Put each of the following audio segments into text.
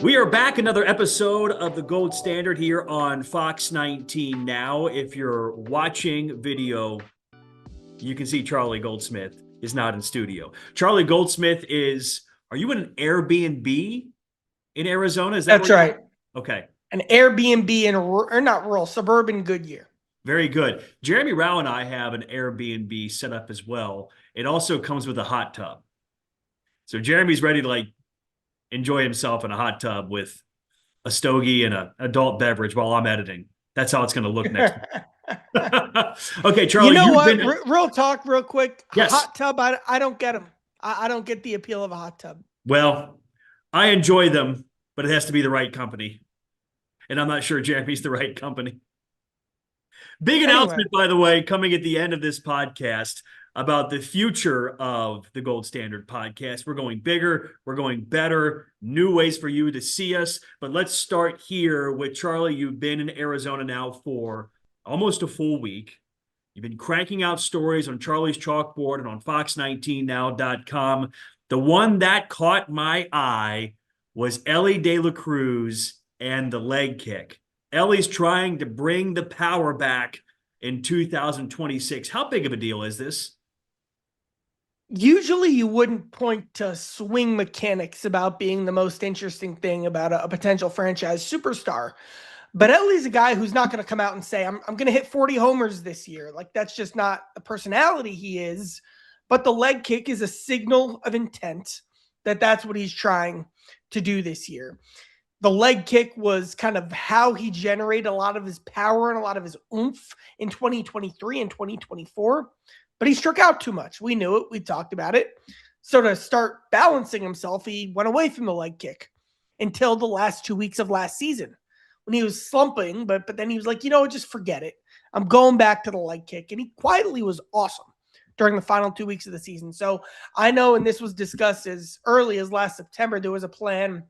We are back, another episode of the Gold Standard here on Fox 19 now. If you're watching video, you can see Charlie Goldsmith is not in studio. Charlie Goldsmith are you in an Airbnb in Arizona? Is that That's right. Okay. An Airbnb or not rural, suburban Goodyear. Very good. Jeremy Rao and I have an Airbnb set up as well. It also comes with a hot tub. So Jeremy's ready to enjoy himself in a hot tub with a stogie and an adult beverage while I'm editing. That's how it's going to look next. Okay, Charlie. You know what? Real talk, real quick. Yes. Hot tub, I don't get them. I don't get the appeal of a hot tub. Well, I enjoy them, but it has to be the right company. And I'm not sure Jeremy's the right company. Big announcement, by the way, coming at the end of this podcast about the future of the Gold Standard podcast. We're going bigger. We're going better. New ways for you to see us. But let's start here with Charlie. You've been in Arizona now for almost a full week. You've been cranking out stories on Charlie's Chalkboard and on fox19now.com. The one that caught my eye was Elly De La Cruz and the leg kick. Elly's trying to bring the power back in 2026. How big of a deal is this? Usually you wouldn't point to swing mechanics about being the most interesting thing about a potential franchise superstar. But Elly's a guy who's not going to come out and say, I'm going to hit 40 homers this year. That's just not the personality he is. But the leg kick is a signal of intent that that's what he's trying to do this year. The leg kick was kind of how he generated a lot of his power and a lot of his oomph in 2023 and 2024. But he struck out too much. We knew it. We talked about it. So to start balancing himself, he went away from the leg kick until the last 2 weeks of last season when he was slumping. But then he was like, just forget it. I'm going back to the leg kick. And he quietly was awesome during the final 2 weeks of the season. So I know, and this was discussed as early as last September, there was a plan.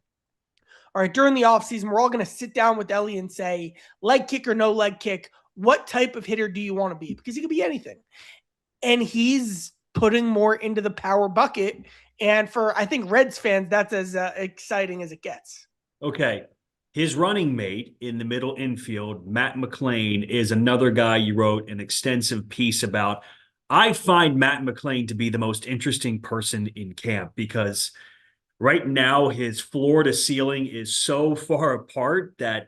All right, during the offseason, we're all going to sit down with Elly and say, leg kick or no leg kick, what type of hitter do you want to be? Because he could be anything. And he's putting more into the power bucket. And for, I think, Reds fans, that's as exciting as it gets. Okay. His running mate in the middle infield, Matt McLain, is another guy you wrote an extensive piece about. I find Matt McLain to be the most interesting person in camp because right now his floor to ceiling is so far apart that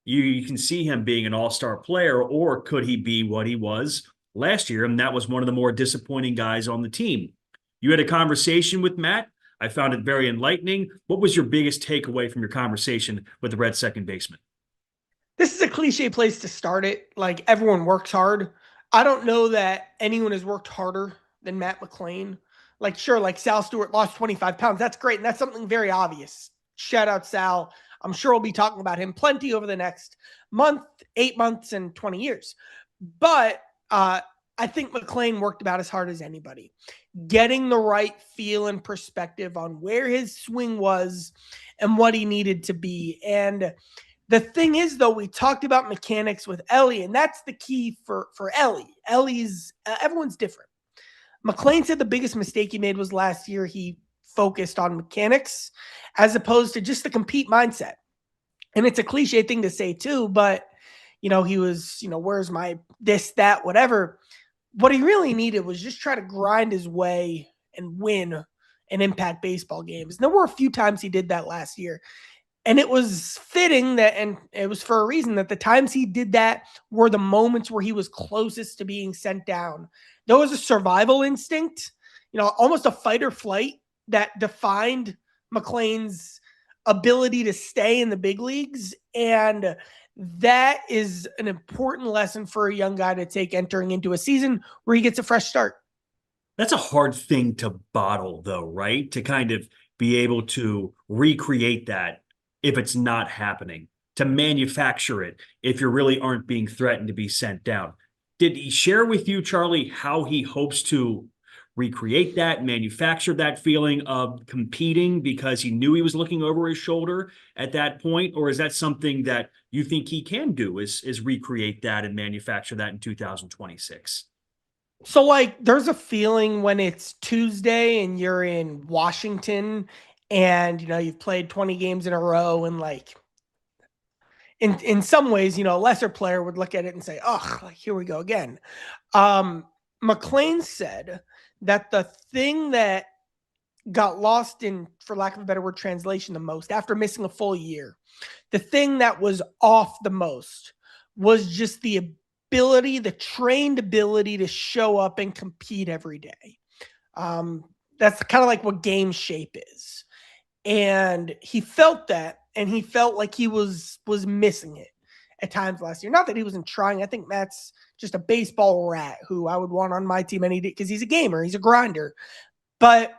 you can see him being an all-star player, or could he be what he was last year? And that was one of the more disappointing guys on the team. You had a conversation with Matt. I found it very enlightening. What was your biggest takeaway from your conversation with the Reds second baseman? This is a cliche place to start it. Everyone works hard. I don't know that anyone has worked harder than Matt McLain. Sure, Sal Stewart lost 25 pounds. That's great. And that's something very obvious. Shout out Sal. I'm sure we'll be talking about him plenty over the next month, 8 months, and 20 years. But I think McLain worked about as hard as anybody. Getting the right feel and perspective on where his swing was and what he needed to be. And the thing is, though, we talked about mechanics with Elly, and that's the key for Elly. Everyone's different. McLain said the biggest mistake he made was last year he focused on mechanics as opposed to just the compete mindset. And it's a cliche thing to say too, but he was, where's my this, that, whatever. What he really needed was just try to grind his way and win and impact baseball games. And there were a few times he did that last year. And it was fitting that, and it was for a reason, that the times he did that were the moments where he was closest to being sent down. There was a survival instinct, almost a fight or flight that defined McLain's ability to stay in the big leagues. And that is an important lesson for a young guy to take entering into a season where he gets a fresh start. That's a hard thing to bottle, though, right? To kind of be able to recreate that if it's not happening, to manufacture it if you really aren't being threatened to be sent down. Did he share with you, Charlie, how he hopes to recreate that, manufacture that feeling of competing because he knew he was looking over his shoulder at that point? Or is that something that you think he can do, is recreate that and manufacture that in 2026? So there's a feeling when it's Tuesday and you're in Washington And, you've played 20 games in a row, and like in some ways, a lesser player would look at it and say, oh, like, here we go again. McLain said that the thing that got lost in, for lack of a better word, translation the most after missing a full year, the thing that was off the most was just the trained ability to show up and compete every day. That's kind of like what game shape is. And he felt that, and he felt like he was missing it at times last year. Not that he wasn't trying. I think Matt's just a baseball rat who I would want on my team any day because he's a gamer, he's a grinder. But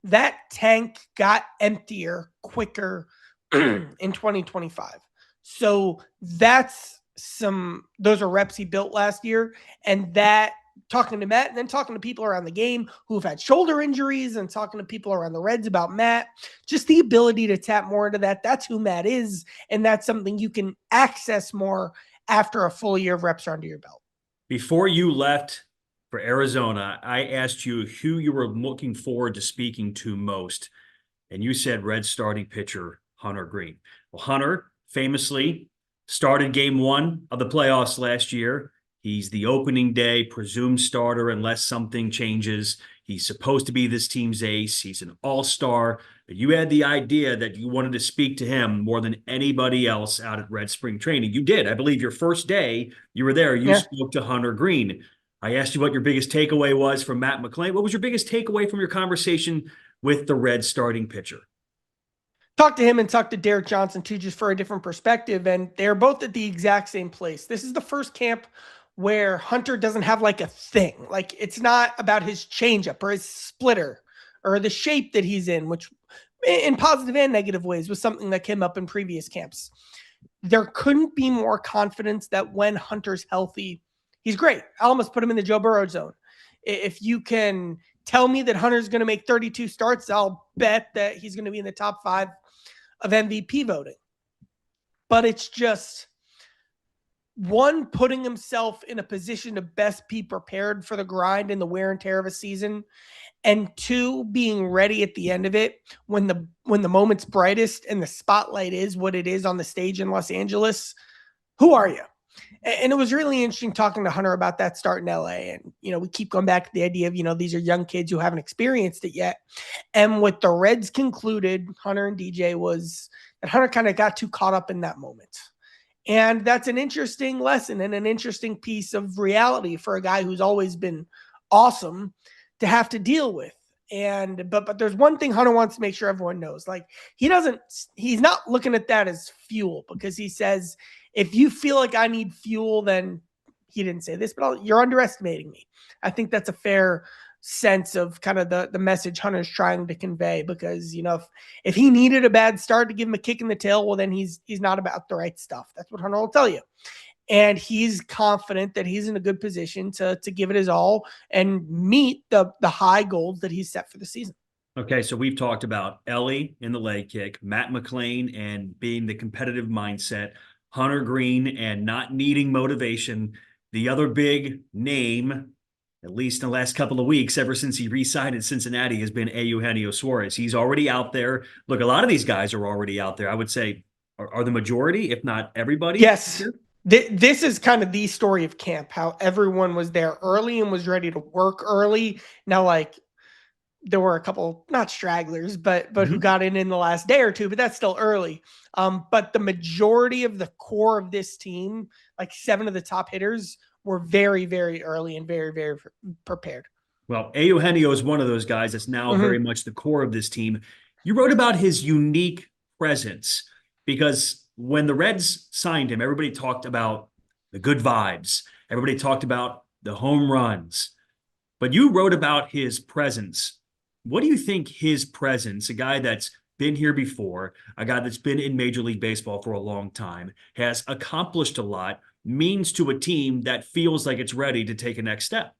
that tank got emptier quicker in 2025. So those are reps he built last year. And that, talking to Matt and then talking to people around the game who've had shoulder injuries and talking to people around the Reds about Matt, just the ability to tap more into that. That's who Matt is. And that's something you can access more after a full year of reps are under your belt. Before you left for Arizona, I asked you who you were looking forward to speaking to most. And you said Reds starting pitcher Hunter Greene. Well, Hunter famously started game 1 of the playoffs last year. He's the opening day presumed starter unless something changes. He's supposed to be this team's ace. He's an all-star. But you had the idea that you wanted to speak to him more than anybody else out at Red Spring Training. You did. I believe your first day you were there, you spoke to Hunter Greene. I asked you what your biggest takeaway was from Matt McLain. What was your biggest takeaway from your conversation with the Reds starting pitcher? Talk to him and talk to Derek Johnson too, just for a different perspective. And they're both at the exact same place. This is the first camp where Hunter doesn't have like a thing. Like, it's not about his changeup or his splitter or the shape that he's in, which in positive and negative ways was something that came up in previous camps. There couldn't be more confidence that when Hunter's healthy, he's great. I almost put him in the Joe Burrow zone. If you can tell me that Hunter's going to make 32 starts, I'll bet that he's going to be in the top 5 of MVP voting. But it's just, one, putting himself in a position to best be prepared for the grind and the wear and tear of a season, and 2, being ready at the end of it when the moment's brightest and the spotlight is what it is on the stage in Los Angeles. Who are you? And it was really interesting talking to Hunter about that start in LA. And, we keep going back to the idea of, these are young kids who haven't experienced it yet. And what the Reds concluded, Hunter and DJ, was that Hunter kind of got too caught up in that moment. And that's an interesting lesson and an interesting piece of reality for a guy who's always been awesome to have to deal with. But there's one thing Hunter wants to make sure everyone knows. Like, he's not looking at that as fuel, because he says, if you feel like I need fuel, then, he didn't say this, but you're underestimating me. I think that's a fair sense of kind of the message Hunter's trying to convey, because, if he needed a bad start to give him a kick in the tail, well, then he's not about the right stuff. That's what Hunter will tell you. And he's confident that he's in a good position to give it his all and meet the high goals that he's set for the season. Okay, so we've talked about Elly in the leg kick, Matt McLain and being the competitive mindset, Hunter Greene and not needing motivation. The other big name, at least in the last couple of weeks, ever since he re-signed in Cincinnati, has been Eugenio Suarez. He's already out there. Look, a lot of these guys are already out there. I would say are the majority, if not everybody. Yes. This is kind of the story of camp, how everyone was there early and was ready to work early. Now, like, there were a couple, not stragglers, but who got in the last day or two, but that's still early. But the majority of the core of this team, like 7 of the top hitters, were very, very early and very, very prepared. Well, Eugenio is one of those guys that's now very much the core of this team. You wrote about his unique presence, because when the Reds signed him, everybody talked about the good vibes. Everybody talked about the home runs. But you wrote about his presence. What do you think his presence, a guy that's been here before, a guy that's been in Major League Baseball for a long time, has accomplished a lot, means to a team that feels like it's ready to take a next step?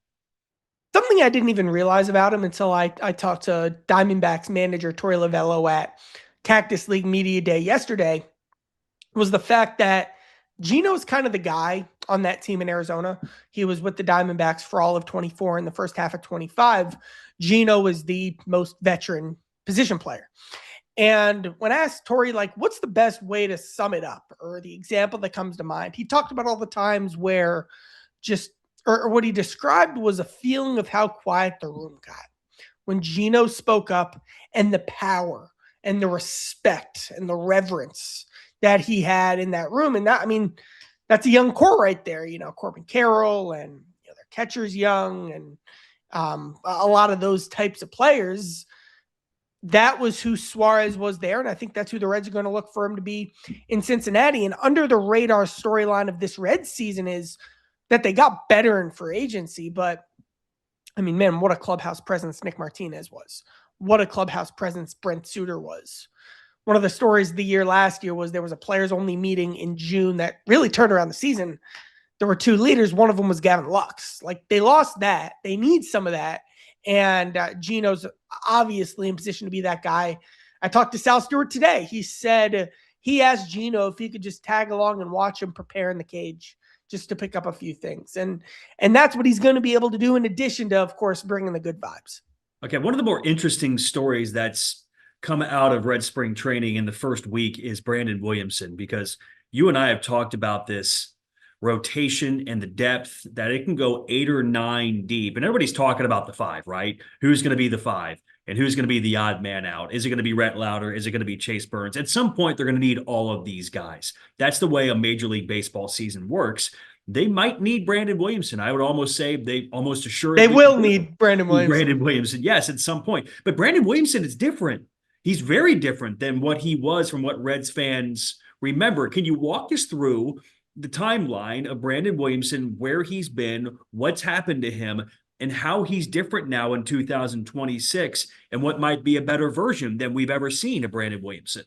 Something I didn't even realize about him until I talked to Diamondbacks manager Torey Lovello at Cactus League Media Day yesterday, was the fact that Gino's kind of the guy on that team in Arizona. He was with the Diamondbacks for all of 24 and the first half of 25. Gino was the most veteran position player. And when I asked Torey, like, what's the best way to sum it up, or the example that comes to mind, he talked about all the times where or what he described was a feeling of how quiet the room got when Gino spoke up, and the power and the respect and the reverence that he had in that room. And that, I mean, that's a young core right there, Corbin Carroll, and their catcher's young, and a lot of those types of players. That was who Suarez was there, and I think that's who the Reds are going to look for him to be in Cincinnati. And under the radar storyline of this Reds season is that they got better in free agency, but I mean, man, what a clubhouse presence Nick Martinez was. What a clubhouse presence Brent Suter was. One of the stories of the year last year was there was a players-only meeting in June that really turned around the season. There were two leaders. One of them was Gavin Lux. Like, they lost that. They need some of that. And Gino's obviously in position to be that guy. I talked to Sal Stewart today. He said he asked Gino if he could just tag along and watch him prepare in the cage just to pick up a few things. And that's what he's going to be able to do, in addition to, of course, bringing the good vibes. Okay, one of the more interesting stories that's come out of Red Spring training in the first week is Brandon Williamson, because you and I have talked about this rotation and the depth, that it can go 8 or 9 deep. And everybody's talking about the 5, right? Who's going to be the 5 and who's going to be the odd man out? Is it going to be Rhett Lauder? Is it going to be Chase Burns? At some point, they're going to need all of these guys. That's the way a Major League Baseball season works. They might need Brandon Williamson. I would almost say they almost assuredly will need Brandon Williamson. Brandon Williamson, yes, at some point. But Brandon Williamson is different. He's very different than what he was from what Reds fans remember. Can you walk us through the timeline of Brandon Williamson, where he's been, what's happened to him, and how he's different now in 2026, and what might be a better version than we've ever seen of Brandon Williamson?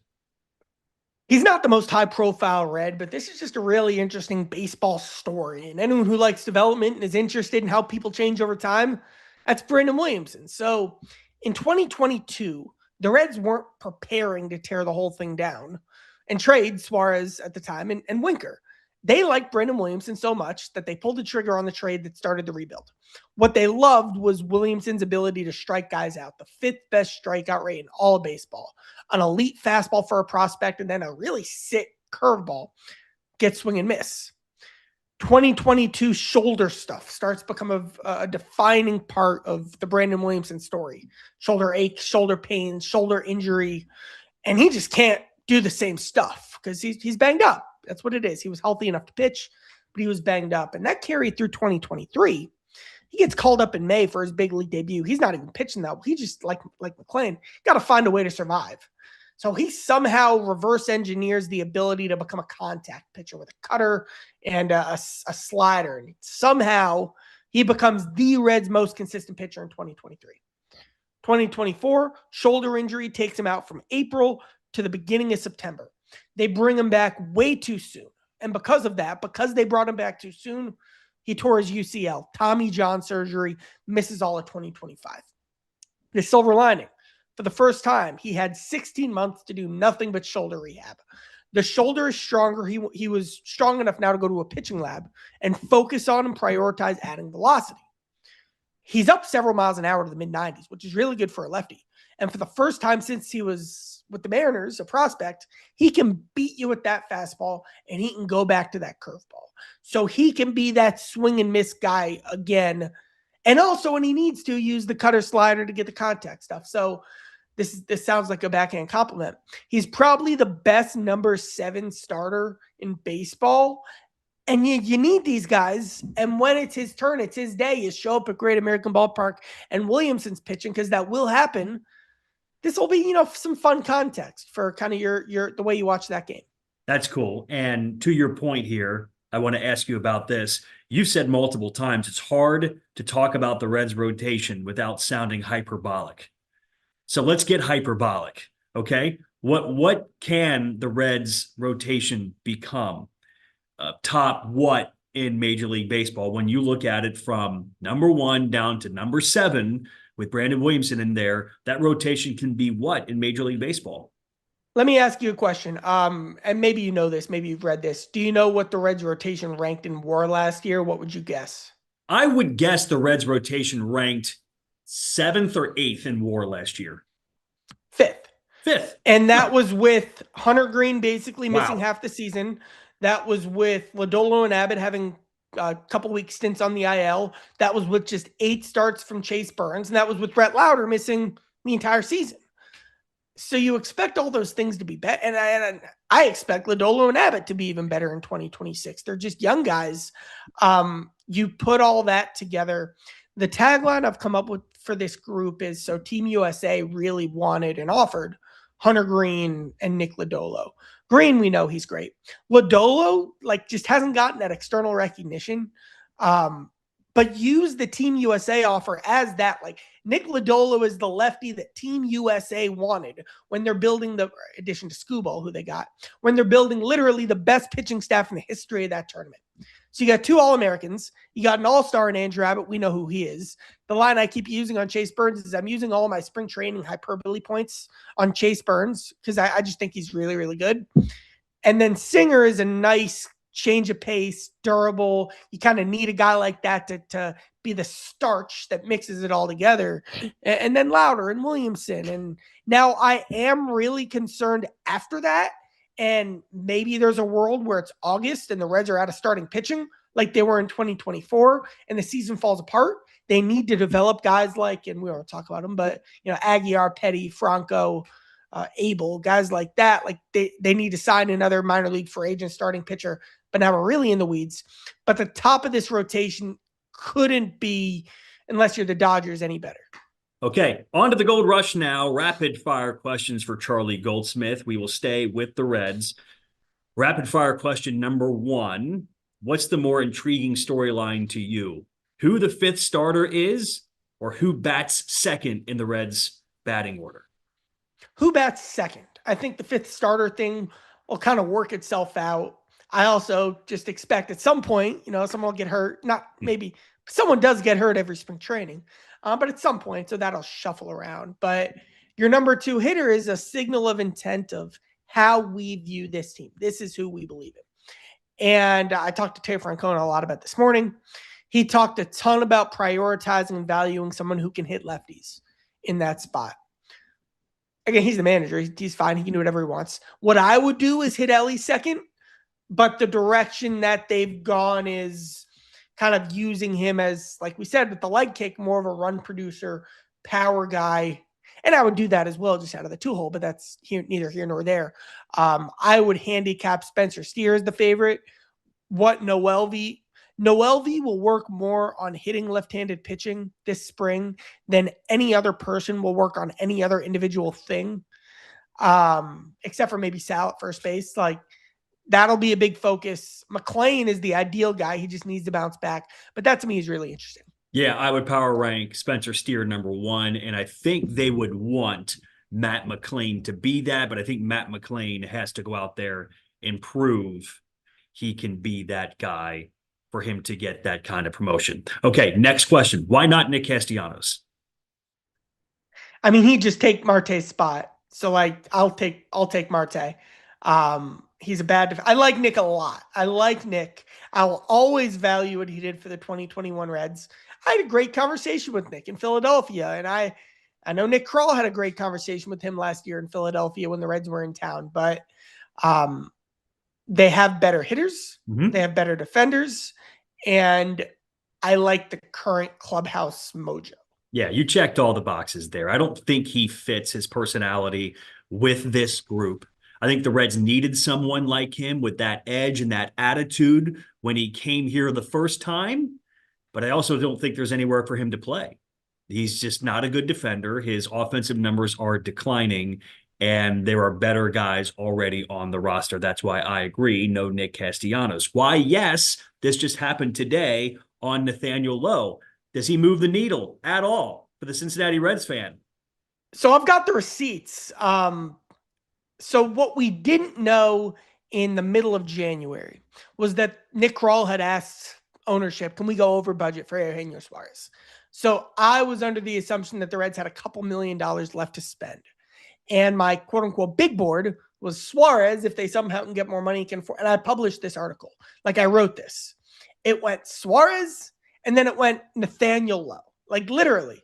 He's not the most high-profile Red, but this is just a really interesting baseball story. And anyone who likes development and is interested in how people change over time, that's Brandon Williamson. So in 2022, the Reds weren't preparing to tear the whole thing down and trade Suarez at the time and Winker. They liked Brandon Williamson so much that they pulled the trigger on the trade that started the rebuild. What they loved was Williamson's ability to strike guys out, the 5th best strikeout rate in all of baseball, an elite fastball for a prospect, and then a really sick curveball. Get swing and miss. 2022 shoulder stuff starts to become a defining part of the Brandon Williamson story. Shoulder ache, shoulder pain, shoulder injury, and he just can't do the same stuff because he's banged up. That's what it is. He was healthy enough to pitch, but he was banged up. And that carried through 2023. He gets called up in May for his big league debut. He's not even pitching that well. He just, like McLain, got to find a way to survive. So he somehow reverse engineers the ability to become a contact pitcher with a cutter and a slider. And somehow he becomes the Reds' most consistent pitcher in 2023. 2024, shoulder injury takes him out from April to the beginning of September. They bring him back way too soon. And because of that, because they brought him back too soon, he tore his UCL, Tommy John surgery, misses all of 2025. The silver lining, for the first time, he had 16 months to do nothing but shoulder rehab. The shoulder is stronger. He was strong enough now to go to a pitching lab and focus on and prioritize adding velocity. He's up several miles an hour to the mid-90s, which is really good for a lefty. And for the first time since he was with the Mariners, a prospect, he can beat you with that fastball, and he can go back to that curveball. So he can be that swing and miss guy again. And also, when he needs to, use the cutter slider to get the contact stuff. So this sounds like a backhand compliment. He's probably the best number 7 starter in baseball. And you need these guys. And when it's his turn, it's his day. You show up at Great American Ballpark and Williamson's pitching, because that will happen. This will be, some fun context for kind of the way you watch that game. That's cool. And to your point here, I want to ask you about this. You've said multiple times it's hard to talk about the Reds rotation without sounding hyperbolic. So let's get hyperbolic, okay? What can the Reds rotation become? Top what in Major League Baseball when you look at it from number 1 down to number 7 with Brandon Williamson in there? That rotation can be what in Major League Baseball? Let me ask you a question. And maybe you know this, maybe you've read this. Do you know what the Reds rotation ranked in WAR last year? What would you guess? I would guess the Reds rotation ranked 7th or 8th in WAR last year. Fifth. And that was with Hunter Greene basically missing Wow. half the season. That was with Lodolo and Abbott having a couple week stints on the IL. That was with just 8 starts from Chase Burns. And that was with Brett Lauder missing the entire season. So you expect all those things to be better. And I expect Lodolo and Abbott to be even better in 2026. They're just young guys. You put all that together. The tagline I've come up with for this group is, so Team USA really wanted and offered Hunter Greene and Nick Lodolo. Greene, we know he's great. Lodolo, like, just hasn't gotten that external recognition. But use the Team USA offer as that. Like, Nick Lodolo is the lefty that Team USA wanted when they're building the addition to Skubal, who they got, when they're building literally the best pitching staff in the history of that tournament. So you got 2 All-Americans. You got an all-star in Andrew Abbott. We know who he is. The line I keep using on Chase Burns is I'm using all my spring training hyperbole points on Chase Burns because I just think he's really, really good. And then Singer is a nice change of pace, durable. You kind of need a guy like that to be the starch that mixes it all together. And then Lauder and Williamson. And now I am really concerned after that. And maybe there's a world where it's August and the Reds are out of starting pitching like they were in 2024 and the season falls apart. They need to develop guys like, and we won't talk about them, but, you know, Aguiar, Petty, Franco, Abel, guys like that. Like they need to sign another minor league free agent starting pitcher. But now we're really in the weeds. But the top of this rotation couldn't be, unless you're the Dodgers, any better. Okay, on to the Gold Rush now. Rapid fire questions for Charlie Goldsmith. We will stay with the Reds. Rapid fire question number 1. What's the more intriguing storyline to you? Who the 5th starter is, or who bats second in the Reds batting order? Who bats second? I think the 5th starter thing will kind of work itself out. I also just expect at some point, you know, someone will get hurt. Not maybe someone does get hurt every spring training, but at some point, so that'll shuffle around. But your number 2 hitter is a signal of intent of how we view this team. This is who we believe in. And I talked to Terry Francona a lot about this morning. He talked a ton about prioritizing and valuing someone who can hit lefties in that spot. Again, he's the manager. He's fine. He can do whatever he wants. What I would do is hit Elly second. But the direction that they've gone is kind of using him as, like we said, with the leg kick, more of a run producer, power guy. And I would do that as well, just out of the 2-hole, but that's neither here nor there. I would handicap Spencer Steer as the favorite. What Noelvi will work more on hitting left-handed pitching this spring than any other person will work on any other individual thing, except for maybe Sal at first base. Like, that'll be a big focus. McLain is the ideal guy. He just needs to bounce back. But that to me is really interesting. Yeah, I would power rank Spencer Steer number 1, and I think they would want Matt McLain to be that, but I think Matt McLain has to go out there and prove he can be that guy for him to get that kind of promotion. Okay, next question. Why not Nick Castellanos? I mean, he'd just take Marte's spot. So, like, I'll take Marte. He's a bad I like Nick a lot. I like Nick. I'll always value what he did for the 2021 Reds. I had a great conversation with Nick in Philadelphia, and I know Nick Kroll had a great conversation with him last year in Philadelphia when the Reds were in town. But they have better hitters. Mm-hmm. They have better defenders. And I like the current clubhouse mojo. Yeah, you checked all the boxes there. I don't think he fits his personality with this group. I think the Reds needed someone like him with that edge and that attitude when he came here the first time. But I also don't think there's anywhere for him to play. He's just not a good defender. His offensive numbers are declining, and there are better guys already on the roster. That's why I agree, no Nick Castellanos. Why, yes, this just happened today on Nathaniel Lowe. Does he move the needle at all for the Cincinnati Reds fan? So I've got the receipts. So what we didn't know in the middle of January was that Nick Kroll had asked ownership, can we go over budget for Eugenio Suarez? So I was under the assumption that the Reds had a couple $1 million left to spend. And my quote unquote big board was Suarez, if they somehow can get more money, can afford. And I published this article. Like, I wrote this. It went Suarez, and then it went Nathaniel Lowe. Like, literally.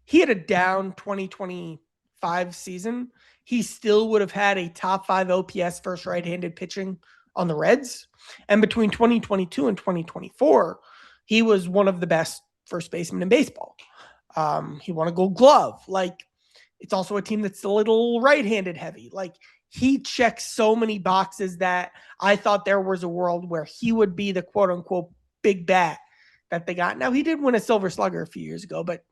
he had a down 2025 season, he still would have had a top 5 OPS versus right-handed pitching on the Reds. And between 2022 and 2024, he was one of the best first basemen in baseball. He won a Gold Glove. Like, it's also a team that's a little right-handed heavy. Like, he checks so many boxes that I thought there was a world where he would be the quote-unquote big bat that they got. Now, he did win a Silver Slugger a few years ago, but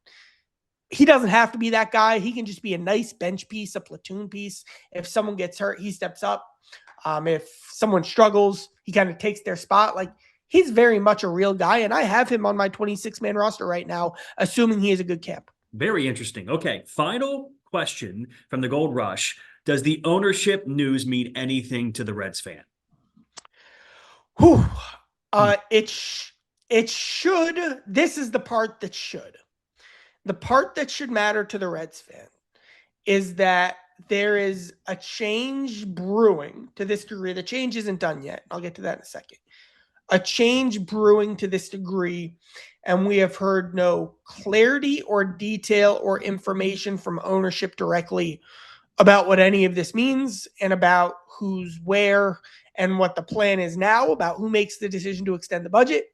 he doesn't have to be that guy. He can just be a nice bench piece, a platoon piece. If someone gets hurt, he steps up. If someone struggles, he kind of takes their spot. Like, he's very much a real guy, and I have him on my 26-man roster right now, assuming he is a good camp. Very interesting. Okay, final question from the Gold Rush. Does the ownership news mean anything to the Reds fan? Whew. It should. This is the part that should. The part that should matter to the Reds fan is that there is a change brewing to this degree. The change isn't done yet. I'll get to that in a second. A change brewing to this degree, and we have heard no clarity or detail or information from ownership directly about what any of this means and about who's where and what the plan is now, about who makes the decision to extend the budget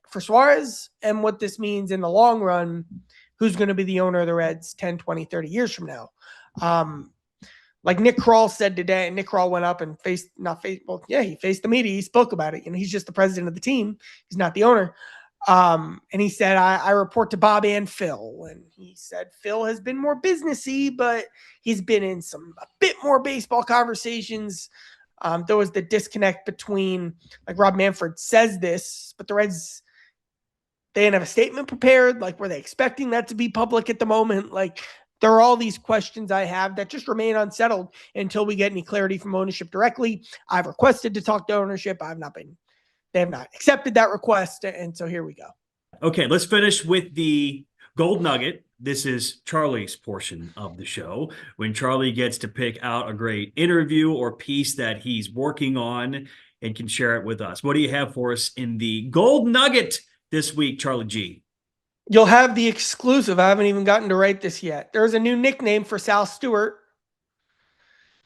for Suarez, and what this means in the long run, who's going to be the owner of the Reds 10, 20, 30 years from now. Like Nick Kroll said today, and Nick Kroll went up and he faced the media. He spoke about it. He's just the president of the team. He's not the owner. And he said, I report to Bob and Phil. And he said, Phil has been more businessy, but he's been in a bit more baseball conversations. There was the disconnect between, like, Rob Manfred says this, but the Reds, they didn't have a statement prepared. Like, were they expecting that to be public at the moment? Like, there are all these questions I have that just remain unsettled until we get any clarity from ownership directly. I've requested to talk to ownership. They have not accepted that request. And so here we go. Okay, let's finish with the Gold Nugget. This is Charlie's portion of the show, when Charlie gets to pick out a great interview or piece that he's working on and can share it with us. What do you have for us in the Gold Nugget this week, Charlie G? You'll have the exclusive. I haven't even gotten to write this yet. There's a new nickname for Sal Stewart.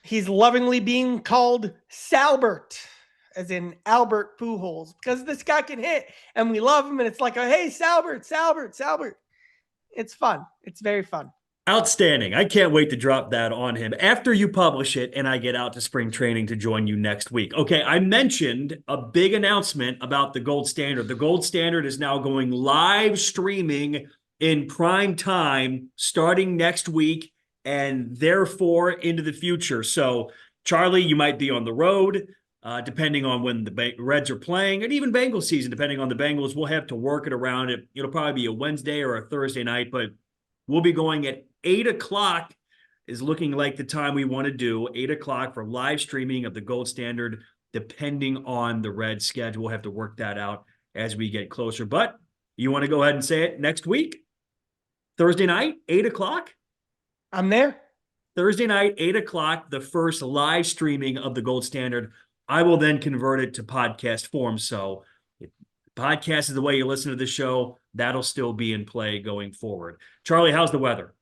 He's lovingly being called Salbert, as in Albert Pujols, because this guy can hit, and we love him, and it's like, hey, Salbert. It's fun. It's very fun. Outstanding. I can't wait to drop that on him after you publish it and I get out to spring training to join you next week. Okay, I mentioned a big announcement about the Gold Standard. The Gold Standard is now going live streaming in prime time starting next week and therefore into the future. So, Charlie, you might be on the road, depending on when the Reds are playing, and even Bengals season, depending on the Bengals. We'll have to work it around it. It'll probably be a Wednesday or a Thursday night, but we'll be going at 8 o'clock is looking like the time we want to do. 8 o'clock for live streaming of the Gold Standard, depending on the Reds schedule. We'll have to work that out as we get closer. But you want to go ahead and say it next week? Thursday night, 8 o'clock? I'm there. Thursday night, 8 o'clock, the first live streaming of the Gold Standard. I will then convert it to podcast form. So if podcast is the way you listen to the show, that'll still be in play going forward. Charlie, how's the weather?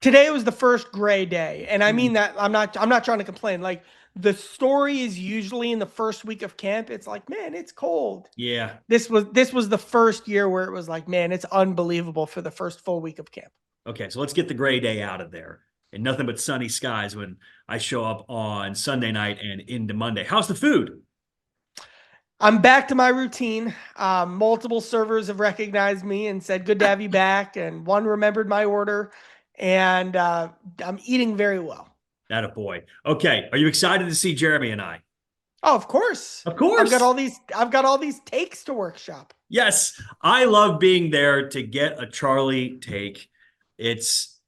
Today was the first gray day, and I mean that I'm not trying to complain. Like, the story is usually in the first week of camp. It's like, man, it's cold. Yeah. This was the first year where it was like, man, it's unbelievable for the first full week of camp. Okay, so let's get the gray day out of there and nothing but sunny skies when I show up on Sunday night and into Monday. How's the food? I'm back to my routine. Multiple servers have recognized me and said, good to have you back. And one remembered my order. And I'm eating very well. Attaboy. Okay. Are you excited to see Jeremy and I? Oh, of course. Of course. I've got all these takes to workshop. Yes. I love being there to get a Charlie take. It's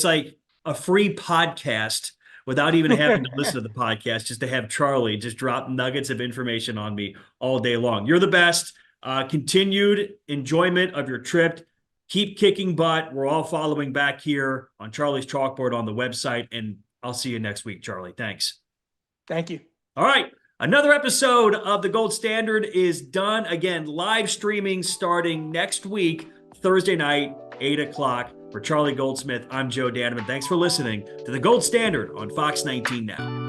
like a free podcast without even having to listen to the podcast, just to have Charlie just drop nuggets of information on me all day long. You're the best. Continued enjoyment of your trip. Keep kicking butt. We're all following back here on Charlie's Chalkboard on the website, and I'll see you next week, Charlie. Thanks. Thank you. All right. Another episode of the Gold Standard is done. Again, live streaming starting next week, Thursday night, 8 o'clock. For Charlie Goldsmith, I'm Joe Danneman. Thanks for listening to The Gold Standard on Fox 19 Now.